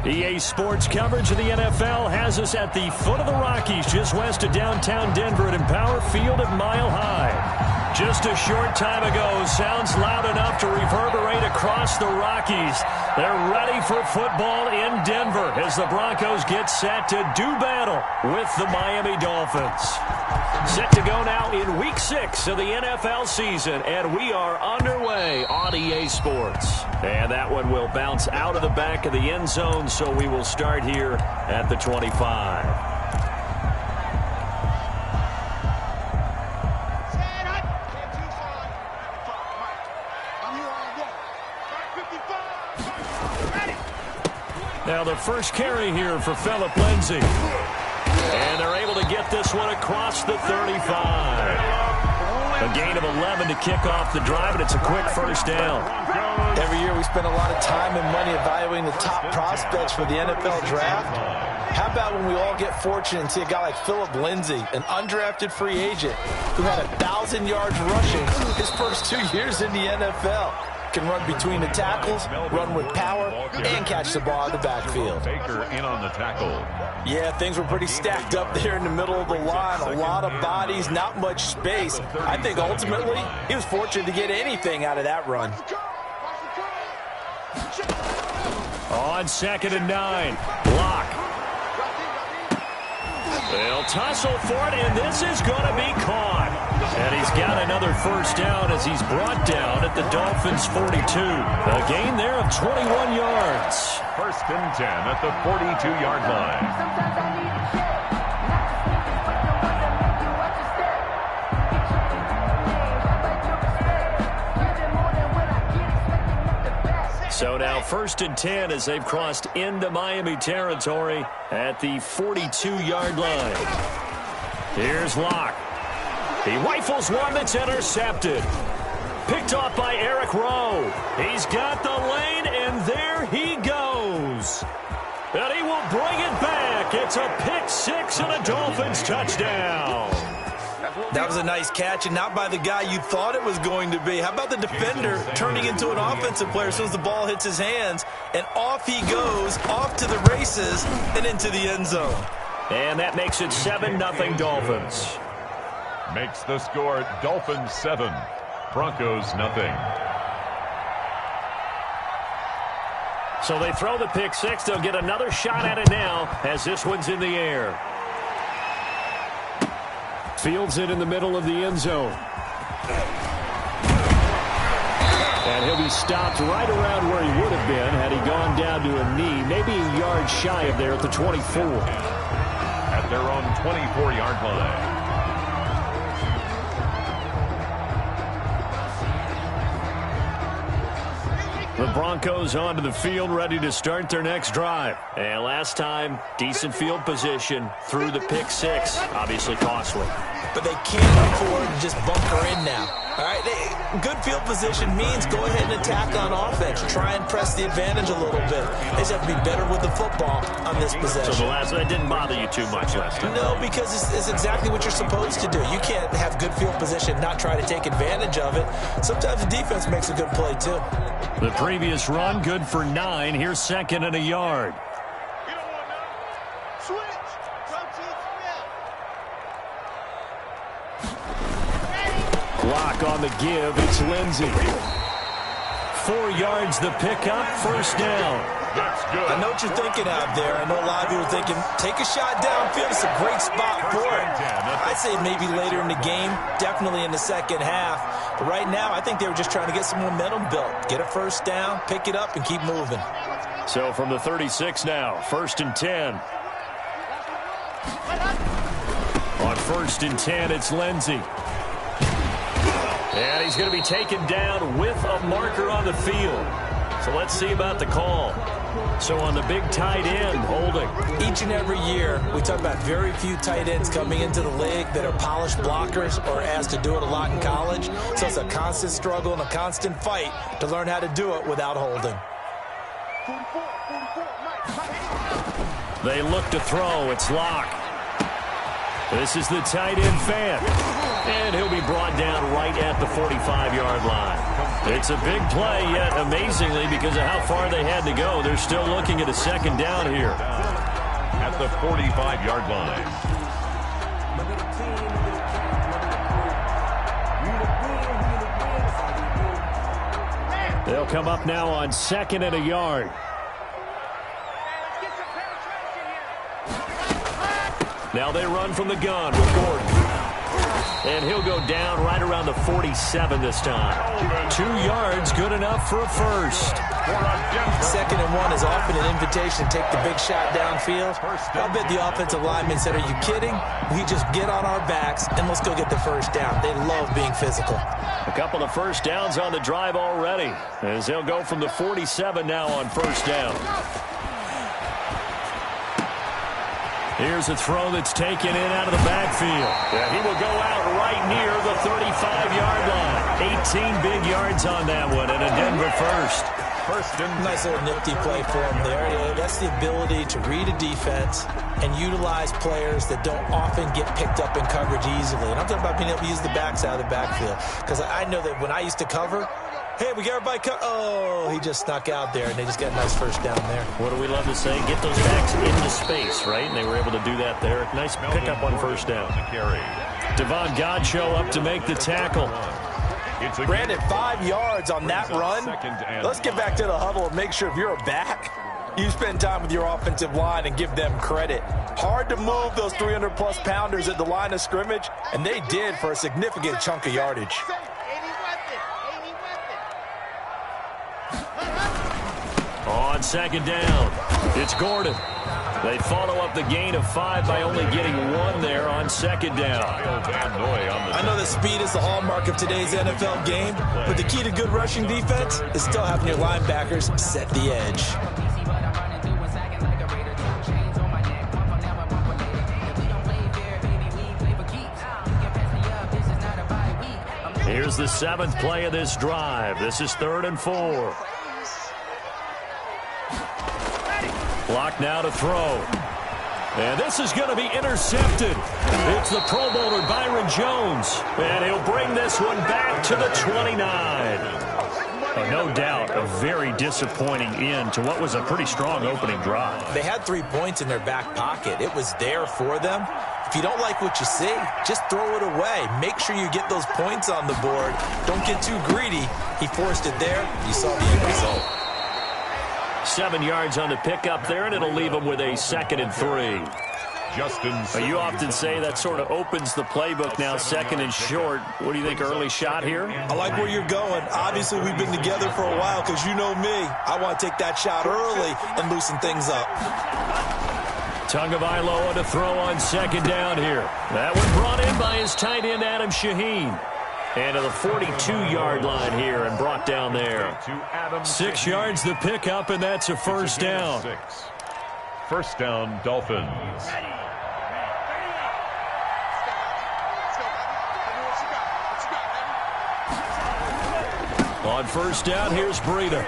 EA Sports coverage of the NFL has us at the foot of the Rockies, just west of downtown Denver at Empower Field at Mile High. Just a short time ago, sounds loud enough to reverberate across the Rockies. They're ready for football in Denver as the Broncos get set to do battle with the Miami Dolphins. Set to go now in Week 6 of the NFL season, and we are underway on EA Sports. And that one will bounce out of the back of the end zone, so we will start here at the 25. Now the first carry here for Phillip Lindsay. And they're able to get this one across the 35. A gain of 11 to kick off the drive, and it's a quick first down. Every year we spend a lot of time and money evaluating the top prospects for the NFL draft. How about when we all get fortunate and see a guy like Phillip Lindsay, an undrafted free agent who had 1,000 yards rushing his first 2 years in the NFL. Can run between the tackles, run with power, and catch the ball in the backfield. Baker in on the tackle. Yeah, things were pretty stacked up there in the middle of the line. A lot of bodies, not much space. I think ultimately he was fortunate to get anything out of that run. On 2nd and 9, block. They'll tussle for it, and this is going to be caught. And he's got another first down as he's brought down at the Dolphins' 42. A gain there of 21 yards. 1st and 10 at the 42-yard line. So now 1st and 10 as they've crossed into Miami territory at the 42-yard line. Here's Locke. He rifles one that's intercepted. Picked off by Eric Rowe. He's got the lane, and there he goes. And he will bring it back. It's a pick six and a Dolphins touchdown. That was a nice catch, and not by the guy you thought it was going to be. How about the defender turning into an offensive player as soon as the ball hits his hands, and off he goes, off to the races, and into the end zone. And that makes it 7-0 Dolphins. Makes the score Dolphins 7, Broncos nothing. So they throw the pick six. They'll get another shot at it now as this one's in the air. Fields it in the middle of the end zone. And he'll be stopped right around where he would have been had he gone down to a knee, maybe a yard shy of there at the 24. At their own 24-yard line. The Broncos onto the field, ready to start their next drive. And last time, decent field position through the pick six. Obviously costly. But they can't afford to just bunker in now. All right, good field position means go ahead and attack on offense. Try and press the advantage a little bit. They just have to be better with the football on this possession. So that didn't bother you too much last time? No, because it's exactly what you're supposed to do. You can't have good field position and not try to take advantage of it. Sometimes the defense makes a good play, too. The previous run, good for 9. Here's 2nd and a yard. Block on the give. It's Lindsay. 4 yards the pickup. First down. That's good. I know what you're thinking out there. I know a lot of you are thinking, take a shot downfield. It's a great spot for it. I'd say maybe later in the game, definitely in the second half. But right now, I think they were just trying to get some momentum built. Get a first down, pick it up, and keep moving. So from the 36 now, 1st and 10. On 1st and 10, it's Lindsay. And he's going to be taken down with a marker on the field. So let's see about the call. So on the big tight end, holding. Each and every year, we talk about very few tight ends coming into the league that are polished blockers or asked to do it a lot in college. So it's a constant struggle and a constant fight to learn how to do it without holding. They look to throw. It's Locke. This is the tight end fan. And he'll be brought down right at the 45-yard line. It's a big play, yet amazingly, because of how far they had to go, they're still looking at a second down here. At the 45-yard line. They'll come up now on 2nd and a yard. Now they run from the gun with Gordon. And he'll go down right around the 47 this time. 2 yards, good enough for a first. 2nd and 1 is often an invitation to take the big shot downfield. I bet the offensive lineman said, are you kidding? We just get on our backs and let's go get the first down. They love being physical. A couple of first downs on the drive already, as they'll go from the 47 now on first down. Here's a throw that's taken in out of the backfield. Yeah, he will go out right near the 35-yard line. 18 big yards on that one, and a Denver first. Nice little nifty play for him there. Yeah, that's the ability to read a defense and utilize players that don't often get picked up in coverage easily. And I'm talking about being able to use the backs out of the backfield. Because I know that when I used to cover, hey, we got everybody oh, he just snuck out there, and they just got a nice first down there. What do we love to say? Get those backs into space, right? And they were able to do that there. Nice pickup on first down. Devon Godchaux up to make the tackle. Brandon, 5 yards on that run. Let's get back to the huddle and make sure if you're a back, you spend time with your offensive line and give them credit. Hard to move those 300-plus pounders at the line of scrimmage, and they did for a significant chunk of yardage. On 2nd down, it's Gordon. They follow up the gain of 5 by only getting 1 there on 2nd down. I know that speed is the hallmark of today's NFL game, but the key to good rushing defense is still having your linebackers set the edge. Here's the 7th play of this drive. This is 3rd and 4. Block now to throw. And this is going to be intercepted. It's the Pro Bowler Byron Jones. And he'll bring this one back to the 29. No doubt a very disappointing end to what was a pretty strong opening drive. They had 3 points in their back pocket. It was there for them. If you don't like what you see, just throw it away. Make sure you get those points on the board. Don't get too greedy. He forced it there. You saw the end result. 7 yards on the pickup there, and it'll leave them with a 2nd and 3. You often say that sort of opens the playbook now, 2nd and short. What do you think, early shot here? I like where you're going. Obviously, we've been together for a while because you know me. I want to take that shot early and loosen things up. Tagovailoa to throw on 2nd down here. That one brought in by his tight end, Adam Shaheen. And to the 42-yard line here and brought down there. 6 yards the pickup, and that's a first down. First down, Dolphins. On first down, here's Breida.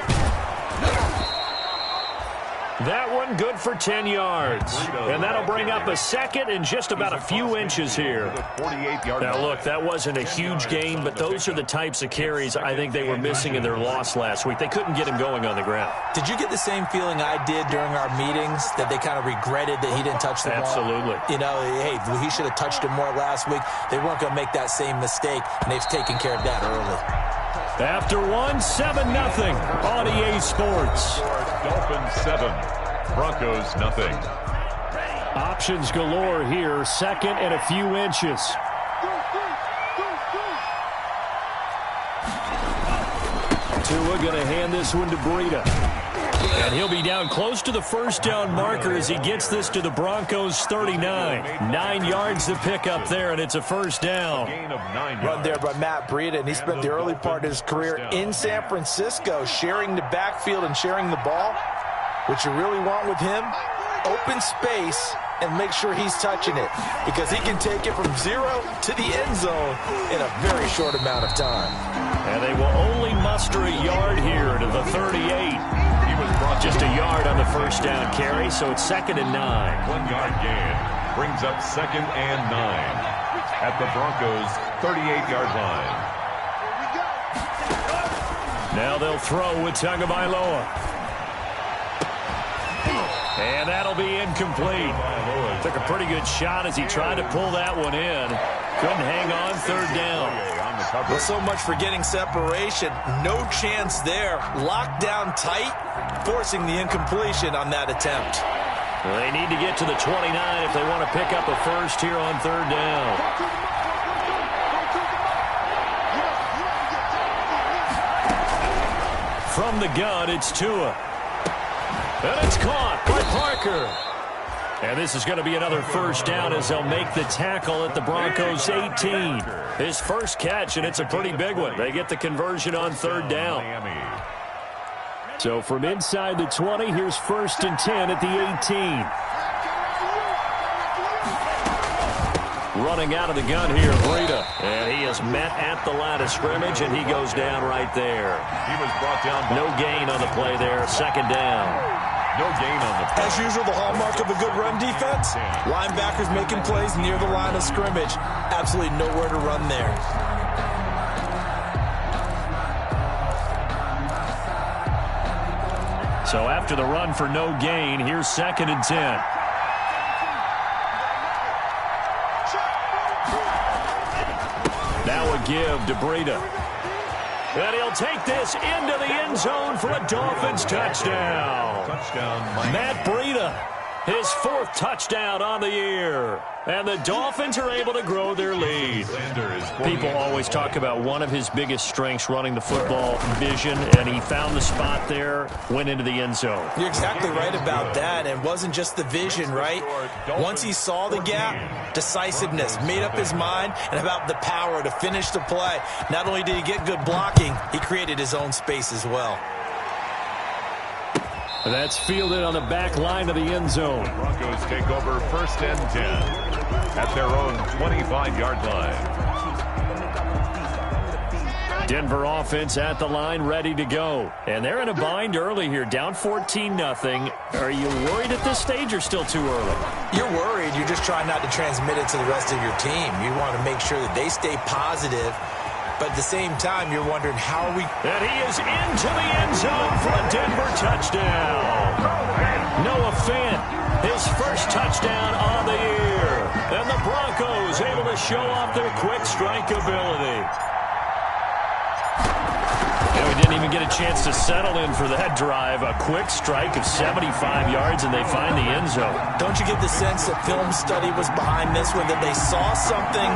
That one good for 10 yards. And that'll bring up a 2nd and just about a few inches here. Now, look, that wasn't a huge gain, but those are the types of carries I think they were missing in their loss last week. They couldn't get him going on the ground. Did you get the same feeling I did during our meetings, that they kind of regretted that he didn't touch the ball? Absolutely. You know, hey, he should have touched it more last week. They weren't going to make that same mistake, and they've taken care of that early. After 7-0 on EA Sports. Dolphins 7, Broncos nothing. Options galore here, 2nd and a few inches. Tua going to hand this one to Breida. And he'll be down close to the first down marker as he gets this to the Broncos 39. 9 yards to pick up there, and it's a first down. Run there by Matt Breida, and he spent the early part of his career in San Francisco sharing the backfield and sharing the ball. What you really want with him, open space and make sure he's touching it, because he can take it from 0 to the end zone in a very short amount of time. And they will only muster a yard here to the 38. Just a yard on the first down carry, so it's 2nd and 9. 1 yard gain brings up 2nd and 9 at the Broncos' 38-yard line. Now they'll throw with Tagovailoa. And that'll be incomplete. Took a pretty good shot as he tried to pull that one in. Couldn't hang on, third down. Well, so much for getting separation. No chance there. Locked down tight, forcing the incompletion on that attempt. Well, they need to get to the 29 if they want to pick up a first here on third down. From the gun, it's Tua. And it's caught by Parker. And this is going to be another first down as they'll make the tackle at the Broncos' 18. His first catch, and it's a pretty big one. They get the conversion on third down. So from inside the 20, here's 1st and 10 at the 18. Running out of the gun here, Breida. And he is met at the line of scrimmage, and he goes down right there. He was brought down. No gain on the play there, second down. No gain on the play. As usual, the hallmark of a good run defense, linebackers making plays near the line of scrimmage. Absolutely nowhere to run there. So after the run for no gain, here's 2nd and 10. Now a give to Breida. And he'll take this into the end zone for a Dolphins touchdown. Matt Breida, his 4th touchdown on the year. And the Dolphins are able to grow their lead. People always talk about one of his biggest strengths, running the football, vision, and he found the spot there, went into the end zone. You're exactly right about that. And it wasn't just the vision, right? Once he saw the gap, decisiveness, made up his mind, and about the power to finish the play. Not only did he get good blocking, he created his own space as well. That's fielded on the back line of the end zone. Broncos take over 1st and 10 at their own 25-yard line. Denver offense at the line, ready to go. And they're in a bind early here, down 14-0. Are you worried at this stage or still too early? You're worried. You're just trying not to transmit it to the rest of your team. You want to make sure that they stay positive. But at the same time, you're wondering how are we... And he is into the end zone for a Denver touchdown. Noah Fant, his first touchdown on the year. And the Broncos able to show off their quick strike ability. And we didn't even get a chance to settle in for that drive. A quick strike of 75 yards, and they find the end zone. Don't you get the sense that film study was behind this one, that they saw something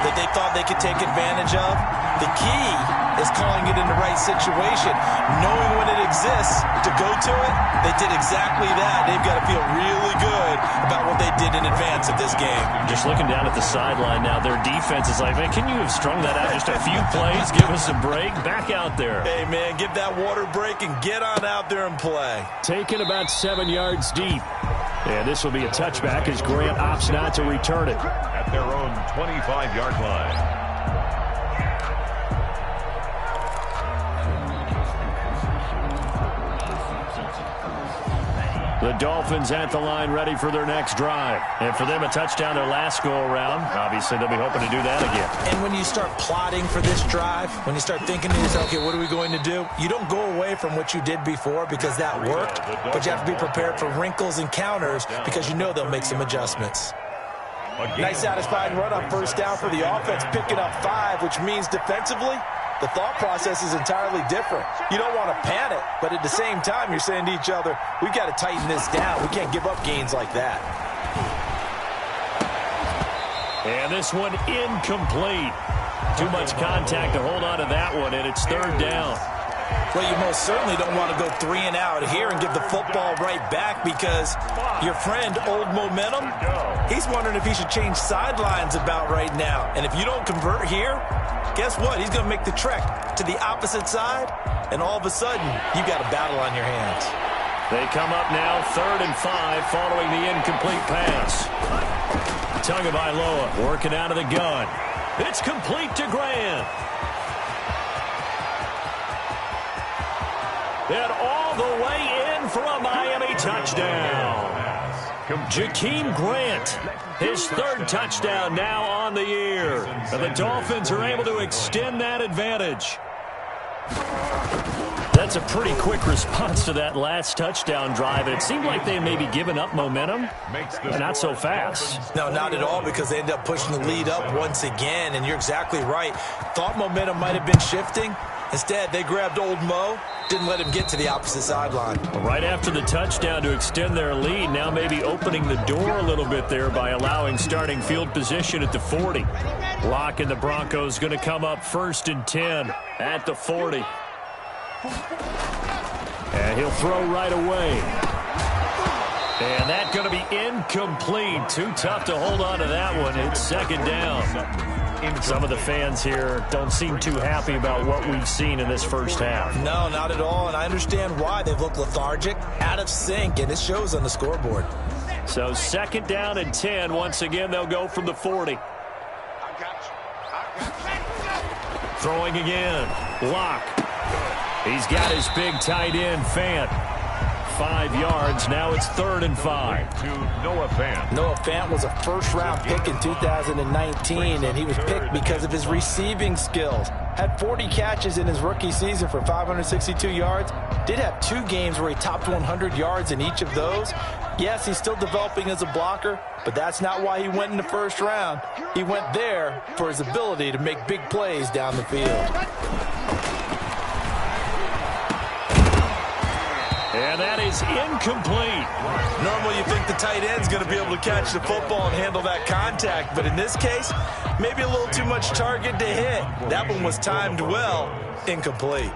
that they thought they could take advantage of? The key is calling it in the right situation, knowing when it exists to go to it. They did exactly that. They've got to feel really good about what they did in advance of this game. Just looking down at the sideline now, their defense is like, man, can you have strung that out just a few plays? Give us a break. Back out there. Hey, man, give that water break and get on out there and play. Taken about 7 yards deep. And this will be a touchback as Grant opts not to return it. At their own 25-yard line. The Dolphins at the line ready for their next drive. And for them, a touchdown their last go-around. Obviously, they'll be hoping to do that again. And when you start plotting for this drive, when you start thinking to yourself, okay, what are we going to do? You don't go away from what you did before because that worked, but you have to be prepared for wrinkles and counters because you know they'll make some adjustments. Nice satisfying run on first down for the offense, picking up 5, which means defensively, the thought process is entirely different. You don't want to panic, but at the same time, you're saying to each other, we've got to tighten this down. We can't give up gains like that. And this one incomplete. Too much contact to hold on to that one, and it's third down. Well, you most certainly don't want to go 3 and out here and give the football right back because your friend, Old Momentum, he's wondering if he should change sidelines about right now. And if you don't convert here, guess what? He's going to make the trek to the opposite side, and all of a sudden, you've got a battle on your hands. They come up now, 3rd and 5, following the incomplete pass. Tagovailoa working out of the gun. It's complete to Grant. And all the way in for a Miami touchdown. Jakeem Grant, his 3rd touchdown now on the year. And the Dolphins are able to extend that advantage. That's a pretty quick response to that last touchdown drive. And it seemed like they may be giving up momentum, but not so fast. No, not at all, because they end up pushing the lead up once again. And you're exactly right. Thought momentum might have been shifting. Instead, they grabbed old Mo, didn't let him get to the opposite sideline. Right after the touchdown to extend their lead, now maybe opening the door a little bit there by allowing starting field position at the 40. Locke and the Broncos going to come up 1st and 10 at the 40. And he'll throw right away. And that's going to be incomplete. Too tough to hold on to that one. It's 2nd down. Some of the fans here don't seem too happy about what we've seen in this first half. No, not at all, and I understand why. They've looked lethargic, out of sync, and it shows on the scoreboard. So 2nd down and 10. Once again, they'll go from the 40. Throwing again. Locke. He's got his big tight end, Fant. 5 yards. Now it's 3rd and 5. To Noah Fant. Noah Fant was a first-round pick in 2019, and he was picked because of his receiving skills. Had 40 catches in his rookie season for 562 yards. Did have 2 games where he topped 100 yards in each of those. Yes, he's still developing as a blocker, but that's not why he went in the first round. He went there for his ability to make big plays down the field. And that is incomplete. Normally you think the tight end's going to be able to catch the football and handle that contact, but in this case, maybe a little too much target to hit. That one was timed well. Incomplete.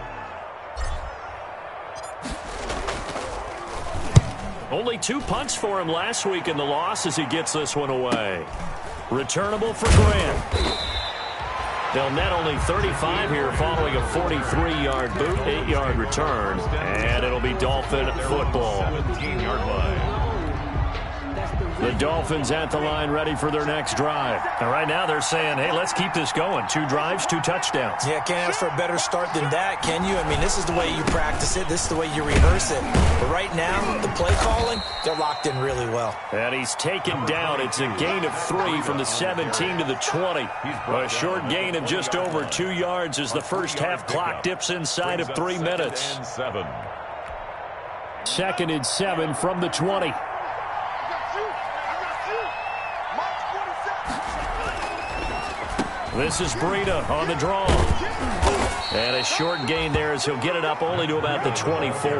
Only 2 punts for him last week in the loss as he gets this one away. Returnable for Grant. They'll net only 35 here following a 43-yard boot, 8-yard return, and it'll be Dolphin football. 17-yard line. The Dolphins at the line ready for their next drive. And right now they're saying, hey, let's keep this going. 2 drives, 2 touchdowns. Yeah, can't ask for a better start than that, can you? I mean, this is the way you practice it. This is the way you rehearse it. But right now, the play calling, they're locked in really well. And he's taken down. It's a gain of 3 from the 17 to the 20. A short gain of just over 2 yards as the first half clock dips inside of 3 minutes. 2nd and 7 from the 20. This is Breida on the draw. And a short gain there as he'll get it up only to about the 24.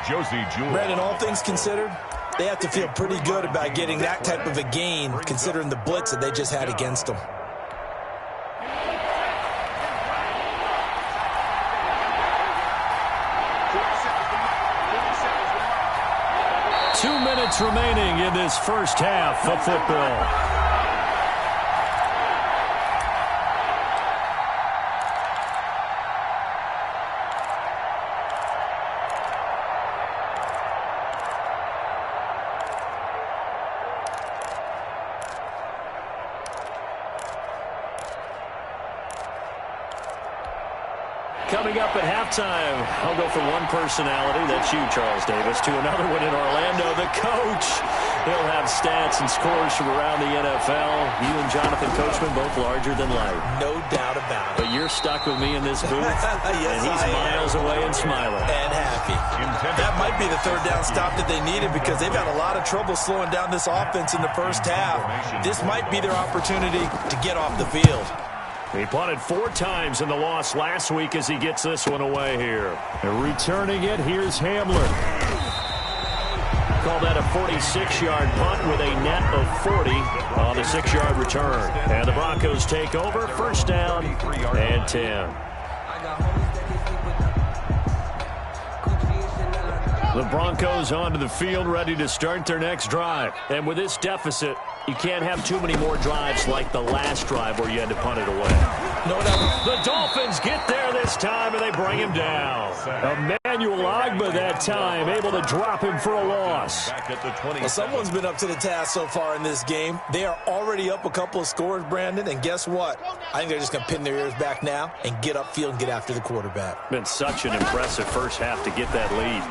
Josie Jewell. Brandon, all things considered, they have to feel pretty good about getting that type of a gain, considering the blitz that they just had against them. Two minutes remaining in this first half of football. Coming up at halftime, I'll go from one personality, that's you, Charles Davis, to another one in Orlando, the coach. He'll have stats and scores from around the NFL. You and Jonathan Coachman, both larger than life. No doubt about it. But you're stuck with me in this booth, yes, and he's miles away and smiling. And happy. That might be the 3rd down stop that they needed, because they've had a lot of trouble slowing down this offense in the first half. This might be their opportunity to get off the field. He punted 4 times in the loss last week as he gets this one away here. And returning it, here's Hamler. Call that a 46-yard punt with a net of 40 on the 6-yard return. And the Broncos take over, 1st down and 10. The Broncos onto the field, ready to start their next drive. And with this deficit, you can't have too many more drives like the last drive where you had to punt it away. No doubt. The Dolphins get there this time, and they bring him down. Emmanuel Ogbah that time, able to drop him for a loss. Well, someone's been up to the task so far in this game. They are already up a couple of scores, Brandon, and guess what? I think they're just going to pin their ears back now and get upfield and get after the quarterback. Been such an impressive first half to get that lead.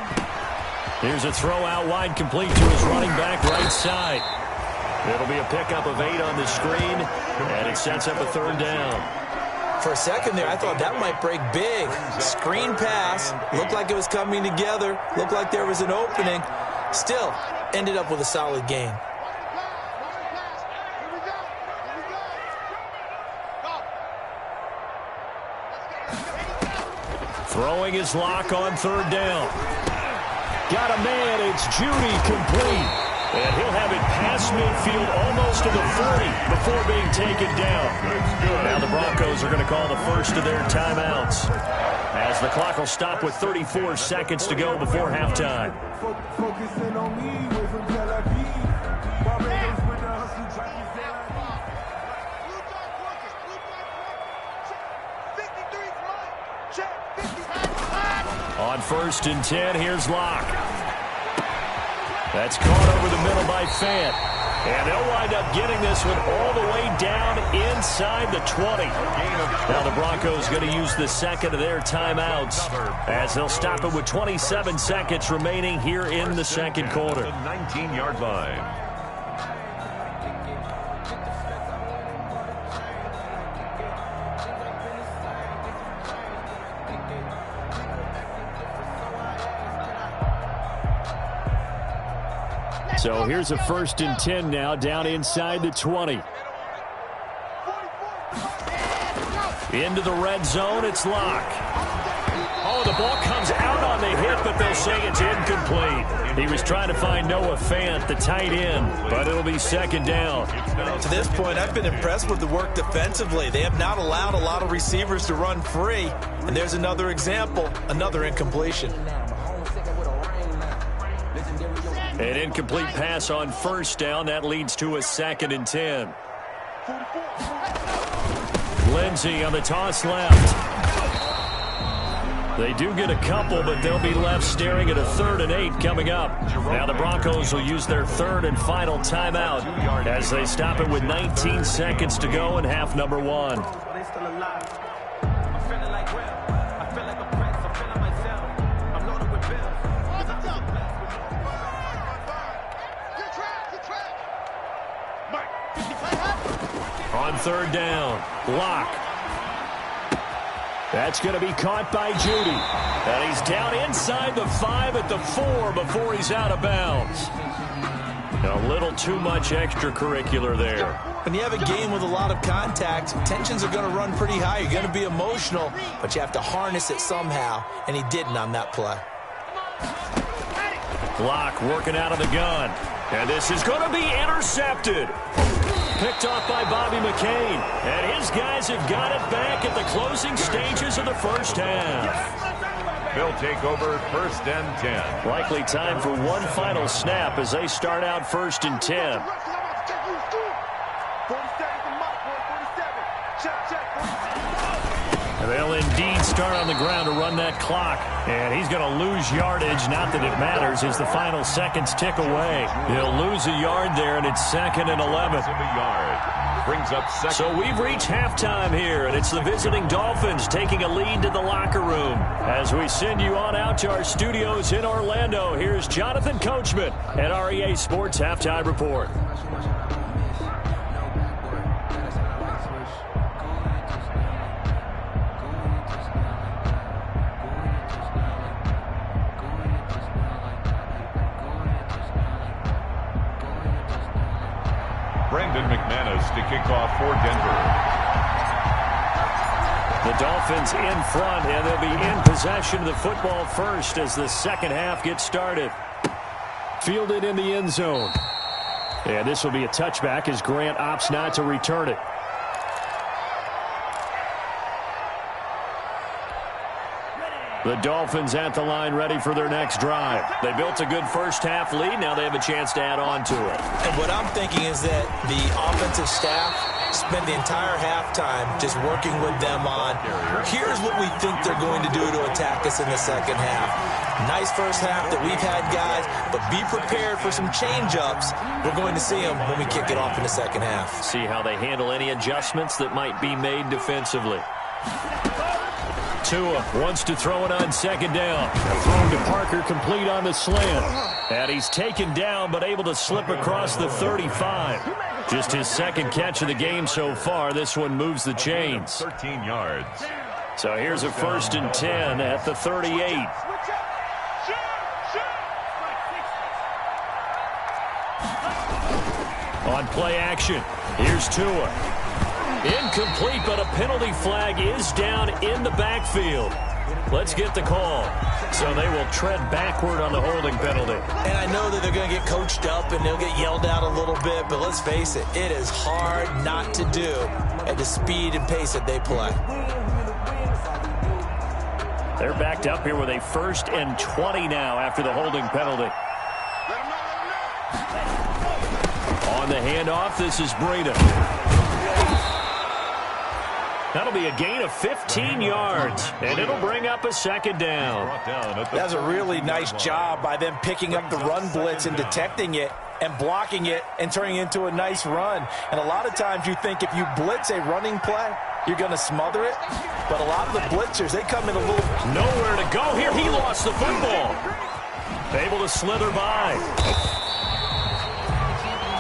Here's a throw out wide, complete to his running back right side. It'll be a pickup of 8 on the screen, and it sets up a 3rd down. For a second there, I thought that might break big. Screen pass, looked like it was coming together, looked like there was an opening. Still, ended up with a solid gain. Throwing his lock on third down. Got a man, it's Judy, complete. And he'll have it past midfield almost to the 40 before being taken down. Now the Broncos are going to call the first of their timeouts, as the clock will stop with 34 seconds to go before halftime. On 1st and 10, here's Locke. That's caught over the middle by Fant. And they'll wind up getting this one all the way down inside the 20. Now the Broncos going to use the second of their timeouts, as they'll stop it with 27 seconds remaining here in the second quarter. 19-yard line. So here's a 1st and 10 now, down inside the 20. Into the red zone, it's Locke. Oh, the ball comes out on the hit, but they'll say it's incomplete. He was trying to find Noah Fant, the tight end, but it'll be second down. To this point, I've been impressed with the work defensively. They have not allowed a lot of receivers to run free. And there's another example, another incompletion. An incomplete pass on 1st down. That leads to a 2nd and 10. Lindsey on the toss left. They do get a couple, but they'll be left staring at a 3rd and 8 coming up. Now the Broncos will use their 3rd and final timeout, as they stop it with 19 seconds to go in half number 1. On 3rd down, Locke. That's going to be caught by Judy. And he's down inside the 5 at the 4 before he's out of bounds. A little too much extracurricular there. When you have a game with a lot of contact, tensions are going to run pretty high. You're going to be emotional, but you have to harness it somehow, and he didn't on that play. Locke working out of the gun. And this is going to be intercepted. Picked off by Bobby McCain. And his guys have got it back at the closing stages of the first half. They'll take over 1st and 10. Likely time for one final snap as they start out 1st and 10. And they'll indeed start on the ground to run that clock. And he's going to lose yardage. Not that it matters as the final seconds tick away. He'll lose a yard there, and it's 2nd and 11. Brings up 2nd. So we've reached halftime here, and it's the visiting Dolphins taking a lead to the locker room. As we send you on out to our studios in Orlando, here's Jonathan Coachman at REA Sports Halftime Report. To kick off for Denver. The Dolphins in front, and they'll be in possession of the football first as the second half gets started. Fielded in the end zone. And this will be a touchback as Grant opts not to return it. The Dolphins at the line ready for their next drive. They built a good first half lead. Now they have a chance to add on to it. And what I'm thinking is that the offensive staff spent the entire halftime just working with them on, here's what we think they're going to do to attack us in the second half. Nice first half that we've had, guys, but be prepared for some change-ups. We're going to see them when we kick it off in the second half. See how they handle any adjustments that might be made defensively. Tua wants to throw it on second down. Thrown to Parker, complete on the slant. And he's taken down, but able to slip across the 35. Just his second catch of the game so far. This one moves the chains. 13 yards. So here's a 1st and 10 at the 38. On play action, here's Tua. Incomplete, but a penalty flag is down in the backfield. Let's get the call. So they will tread backward on the holding penalty. And I know that they're going to get coached up and they'll get yelled out a little bit, but let's face it, it is hard not to do at the speed and pace that they play. They're backed up here with a 1st and 20 now after the holding penalty. On the handoff, this is Breida. That'll be a gain of 15 yards, and it'll bring up a 2nd down. That's a really nice job by them picking up the run blitz and detecting it and blocking it and turning it into a nice run. And a lot of times you think if you blitz a running play, you're going to smother it. But a lot of the blitzers, they come in a little... Nowhere to go here. He lost the football. Able to slither by.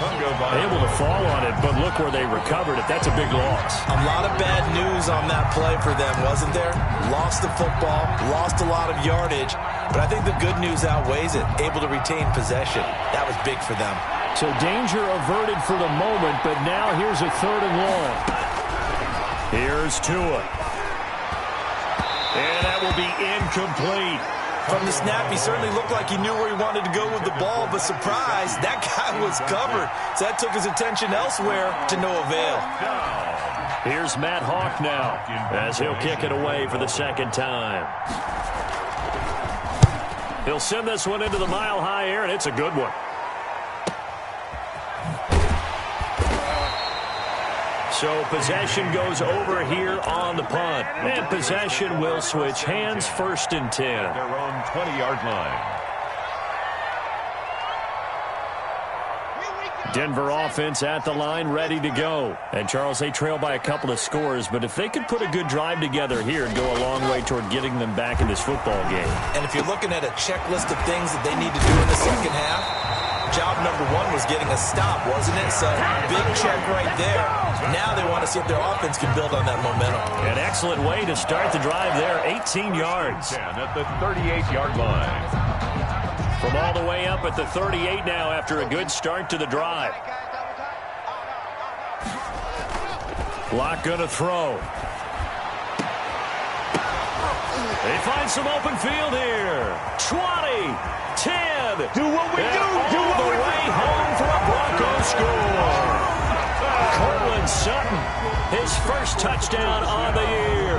Able to fall on it, but look where they recovered it. That's a big loss. A lot of bad news on that play for them, wasn't there? Lost the football, lost a lot of yardage, but I think the good news outweighs it. Able to retain possession. That was big for them. So danger averted for the moment, but now here's a 3rd and long. Here's Tua. And that will be incomplete. From the snap, he certainly looked like he knew where he wanted to go with the ball, but surprise, that guy was covered. So that took his attention elsewhere to no avail. Here's Matt Hawk now as he'll kick it away for the 2nd time. He'll send this one into the mile-high air, and it's a good one. So possession goes over here on the punt. And possession will switch hands, 1st and 10. Their own 20-yard line. Denver offense at the line, ready to go. And, Charles, they trail by a couple of scores, but if they could put a good drive together here, it'd go a long way toward getting them back in this football game. And if you're looking at a checklist of things that they need to do in the second half, job number 1 was getting a stop, wasn't it? So big check right there. Now they want to see if their offense can build on that momentum. An excellent way to start the drive there, 18 yards. At the 38-yard line. From all the way up at the 38 now after a good start to the drive. Lock gonna throw. They find some open field here. 20, 10. Do what we do. Do all the way home for a Broncos score. Cortland Sutton, his first touchdown on the year.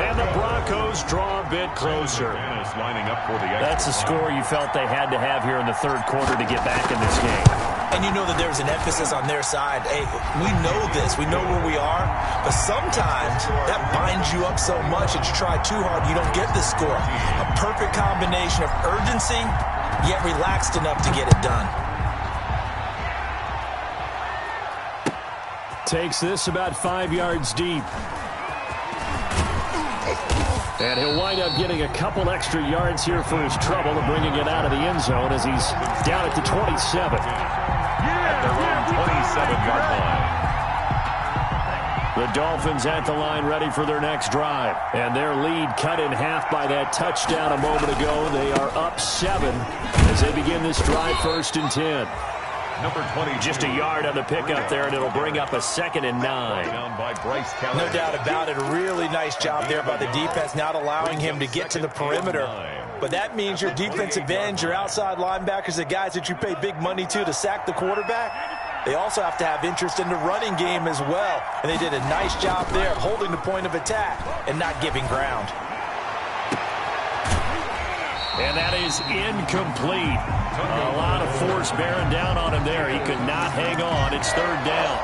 And the Broncos draw a bit closer. Lining up for the That's a score you felt they had to have here in the 3rd quarter to get back in this game. And you know that there's an emphasis on their side. Hey, we know this. We know where we are. But sometimes that binds you up so much that you try too hard, you don't get the score. A perfect combination of urgency, yet relaxed enough to get it done. Takes this about 5 yards deep. And he'll wind up getting a couple extra yards here for his trouble and bringing it out of the end zone as he's down at the 27. At their own 27-yard line. The Dolphins at the line ready for their next drive. And their lead cut in half by that touchdown a moment ago. They are up 7 as they begin this drive, 1st and 10. Number 20. Just a yard on the pickup there, and it'll bring up a 2nd and 9. Down by Bryce Keller. No doubt about it. A really nice job there by the defense, not allowing him to get to the perimeter. But that means your defensive ends, your outside linebackers, the guys that you pay big money to sack the quarterback, they also have to have interest in the running game as well. And they did a nice job there of holding the point of attack and not giving ground. And that is incomplete. A lot of force bearing down on him there. He could not hang on. It's 3rd down.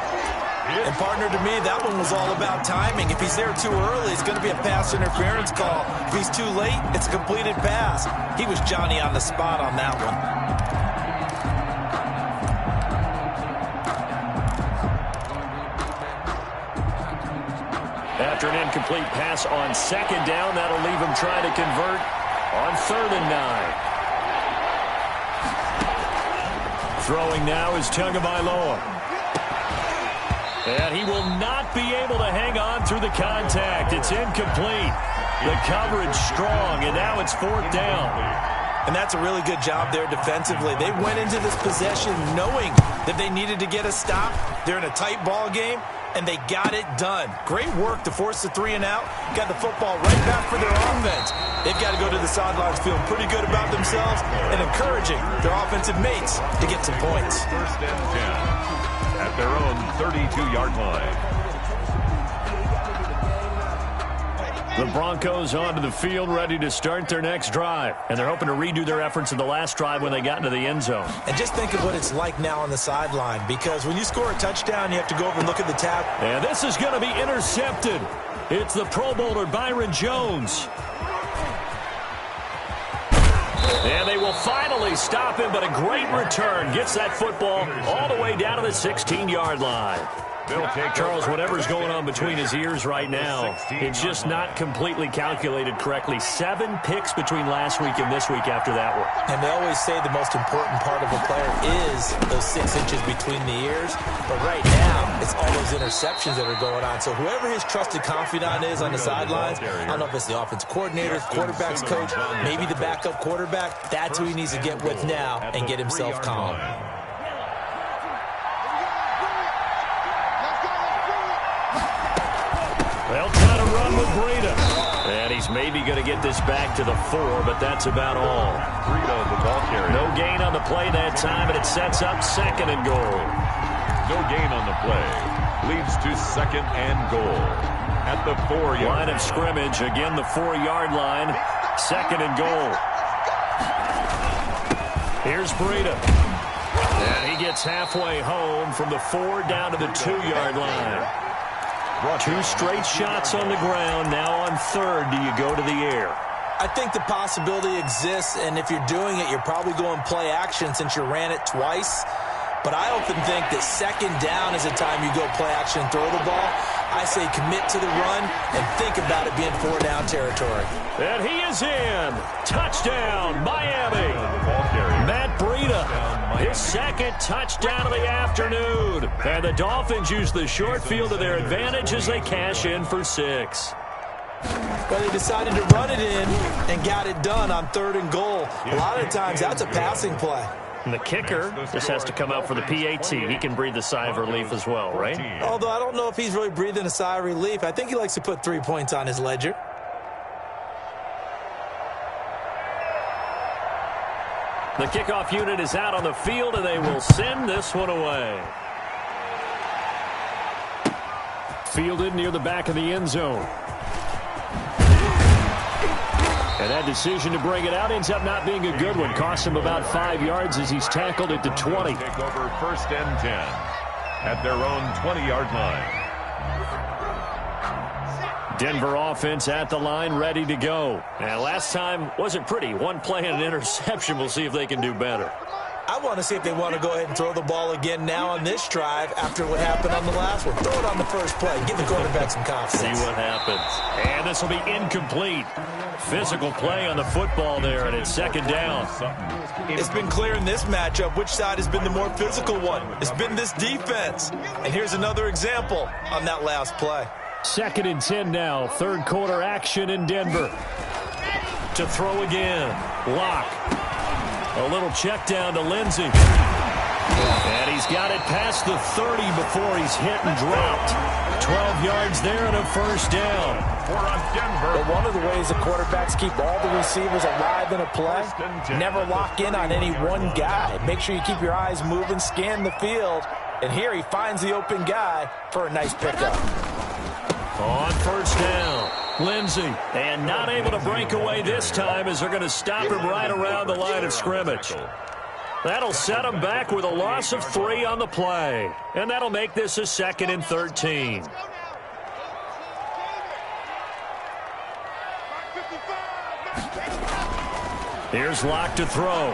And, partner, to me, that one was all about timing. If he's there too early, it's going to be a pass interference call. If he's too late, it's a completed pass. He was Johnny on the spot on that one. After an incomplete pass on 2nd down, that'll leave him trying to convert on 3rd and 9. Throwing now is Tagovailoa. And he will not be able to hang on through the contact. It's incomplete. The coverage strong, and now it's 4th down. And that's a really good job there defensively. They went into this possession knowing that they needed to get a stop. They're in a tight ball game, and they got it done. Great work to force the 3 and out. Got the football right back for their offense. They've got to go to the sidelines feeling pretty good about themselves and encouraging their offensive mates to get some points. 1st and 10 at their own 32-yard line. The Broncos onto the field, ready to start their next drive. And they're hoping to redo their efforts in the last drive when they got into the end zone. And just think of what it's like now on the sideline, because when you score a touchdown, you have to go over and look at the tab. And this is going to be intercepted. It's the Pro Bowler Byron Jones. And they will finally stop him, but a great return. Gets that football all the way down to the 16-yard line. Charles, whatever's going on between his ears right now, it's just not completely calculated correctly. 7 picks between last week and this week after that one. And they always say the most important part of a player is those 6 inches between the ears. But right now, it's all those interceptions that are going on. So whoever his trusted confidant is on the sidelines, I don't know if it's the offensive coordinator, quarterback's coach, maybe the backup quarterback, that's who he needs to get with now and get himself calm. They'll try to run with Breida. And he's maybe going to get this back to the 4, but that's about all. Breida, the ball carrier. No gain on the play that time, and it sets up 2nd and goal. No gain on the play. Leads to 2nd and goal. At the 4-yard line of scrimmage. Again, the 4-yard line. 2nd and goal. Here's Breida. And he gets halfway home from the 4 down to the 2-yard line. 2 straight shots on the ground. Now on 3rd, do you go to the air? I think the possibility exists, and if you're doing it, you're probably going play action since you ran it twice. But I often think that 2nd down is the time you go play action and throw the ball. I say commit to the run and think about it being 4-down territory. And he is in. Touchdown, Miami. Matt Breida, his 2nd touchdown of the afternoon. And the Dolphins use the short field to their advantage as they cash in for 6. Well, they decided to run it in and got it done on 3rd and goal. A lot of times that's a passing play. And the kicker just has to come out for the PAT. He can breathe a sigh of relief as well, right? Although I don't know if he's really breathing a sigh of relief. I think he likes to put 3 points on his ledger. The kickoff unit is out on the field, and they will send this one away. Fielded near the back of the end zone. And that decision to bring it out ends up not being a good one. Costs him about 5 yards as he's tackled at the 20. Take over 1st and 10 at their own 20-yard line. Denver offense at the line, ready to go. And last time wasn't pretty. 1 play and an interception. We'll see if they can do better. I want to see if they want to go ahead and throw the ball again now on this drive after what happened on the last one. Throw it on the first play. Give the quarterback some confidence. See what happens. And this will be incomplete. Physical play on the football there, and it's 2nd down. It's been clear in this matchup which side has been the more physical one. It's been this defense. And here's another example on that last play. 2nd and 10 now. 3rd quarter action in Denver. To throw again. Lock. A little check down to Lindsey. And he's got it past the 30 before he's hit and dropped. 12 yards there and a 1st down. But one of the ways the quarterbacks keep all the receivers alive in a play, never lock in on any one guy. Make sure you keep your eyes moving, scan the field. And here he finds the open guy for a nice pickup. On 1st down, Lindsey, and not able to break away this time as they're going to stop him right around the line of scrimmage. That'll set him back with a loss of 3 on the play, and that'll make this a 2nd and 13. Here's Locke to throw.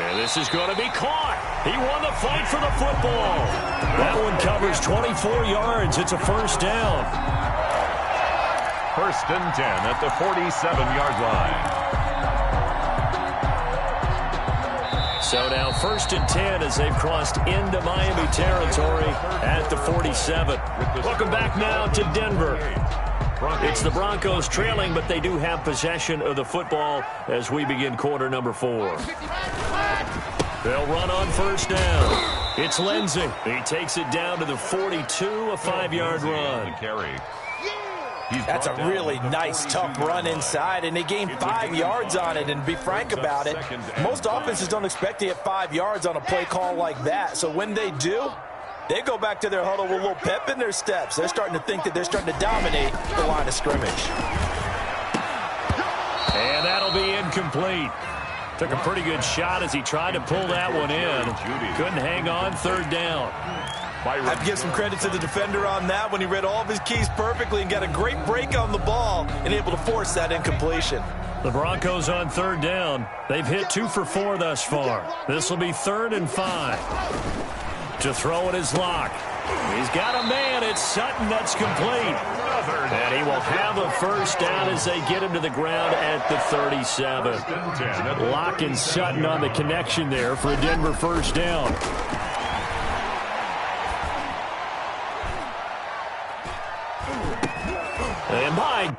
And this is going to be caught. He won the fight for the football. That one covers 24 yards. It's a 1st down. 1st and 10 at the 47-yard line. So now 1st and 10 as they've crossed into Miami territory at the 47. Welcome back now to Denver. It's the Broncos trailing, but they do have possession of the football as we begin quarter number 4. They'll run on 1st down. It's Lindsey. He takes it down to the 42, a 5-yard run. That's a really nice, tough run inside, and they gained 5 yards on it. And to be frank about it, most offenses don't expect to get 5 yards on a play call like that. So when they do, they go back to their huddle with a little pep in their steps. They're starting to think that they're starting to dominate the line of scrimmage. And that'll be incomplete. Took a pretty good shot as he tried to pull that one in. Couldn't hang on, 3rd down. I have to give some credit to the defender on that when he read all of his keys perfectly and got a great break on the ball and able to force that incompletion. The Broncos on 3rd down. They've hit 2 for 4 thus far. This will be 3rd and 5. To throw it is Locke. He's got a man. It's Sutton. That's complete. And he will have a 1st down as they get him to the ground at the 37. Locke and Sutton on the connection there for a Denver 1st down. And by